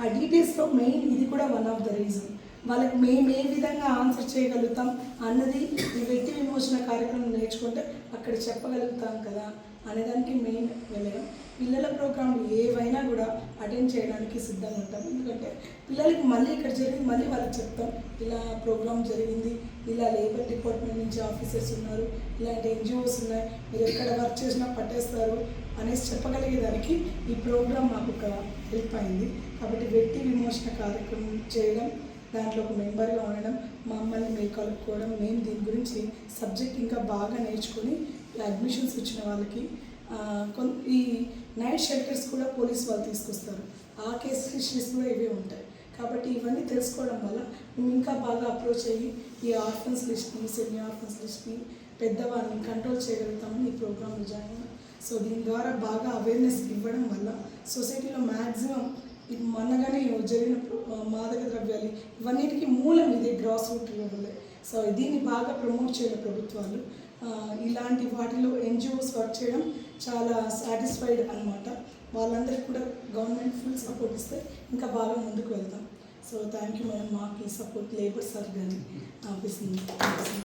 ఆ డీటెయిల్స్లో మెయిన్ ఇది కూడా వన్ ఆఫ్ ద రీజన్. వాళ్ళకి మేము ఏ విధంగా ఆన్సర్ చేయగలుగుతాం అన్నది ఈ వ్యక్తి విమోచన కార్యక్రమం నేర్చుకుంటే అక్కడ చెప్పగలుగుతాం కదా అనేదానికి మెయిన్ వెళ్ళడం. పిల్లల ప్రోగ్రాంలు ఏవైనా కూడా అటెండ్ చేయడానికి సిద్ధంగా ఉంటాం. ఎందుకంటే పిల్లలకి మళ్ళీ ఇక్కడ జరిగింది మళ్ళీ వాళ్ళకి చెప్తాం, ఇలా ప్రోగ్రామ్ జరిగింది, ఇలా లేబర్ డిపార్ట్మెంట్ నుంచి ఆఫీసర్స్ ఉన్నారు, ఇలాంటి ఎన్జిఓస్ ఉన్నాయి, మీరు ఎక్కడ వర్క్ చేసినా పట్టేస్తారు అనేసి చెప్పగలిగేదానికి ఈ ప్రోగ్రామ్ మాకు ఒక హెల్ప్ అయింది. కాబట్టి వ్యక్తి విమోచన కార్యక్రమం చేయడం, దాంట్లో ఒక మెంబర్గా ఉండడం, మమ్మల్ని మేము కలుపుకోవడం, మేము దీని గురించి సబ్జెక్ట్ ఇంకా బాగా నేర్చుకొని అడ్మిషన్స్ ఇచ్చిన వాళ్ళకి ఈ నైట్ షెల్టర్స్ కూడా పోలీస్ వాళ్ళు తీసుకొస్తారు, ఆ కేసు హిస్టరీస్ కూడా ఇవే ఉంటాయి. కాబట్టి ఇవన్నీ తెలుసుకోవడం వల్ల మేము ఇంకా బాగా అప్రోచ్ అయ్యి ఈ ఆర్ఫన్స్ లిస్ట్ని, సెమీ ఆర్ఫన్స్ లిస్ట్ని, పెద్దవాళ్ళని కంట్రోల్ చేయగలుగుతామని ఈ ప్రోగ్రాంలో జాయిన్ అయ్యాం. సో దీని ద్వారా బాగా అవేర్నెస్ ఇవ్వడం వల్ల సొసైటీలో మ్యాక్సిమం ఇది మొన్నగానే జరిగిన మాదక ద్రవ్యాలు ఇవన్నిటికీ మూలం ఇదే గ్రాస్ రూట్ లెవెల్. సో దీన్ని బాగా ప్రమోట్ చేయాలి ప్రభుత్వాలు. ఇలాంటి వాటిలో ఎన్జిఓస్ వర్క్ చేయడం చాలా సాటిస్ఫైడ్ అనమాట. వాళ్ళందరికీ కూడా గవర్నమెంట్ ఫుల్ సపోర్ట్ ఇస్తే ఇంకా బాగా ముందుకు వెళ్తాం. సో థ్యాంక్ యూ మేడం, మాకు ఈ సపోర్ట్ లేబర్ సార్ కానీ ఆఫీస్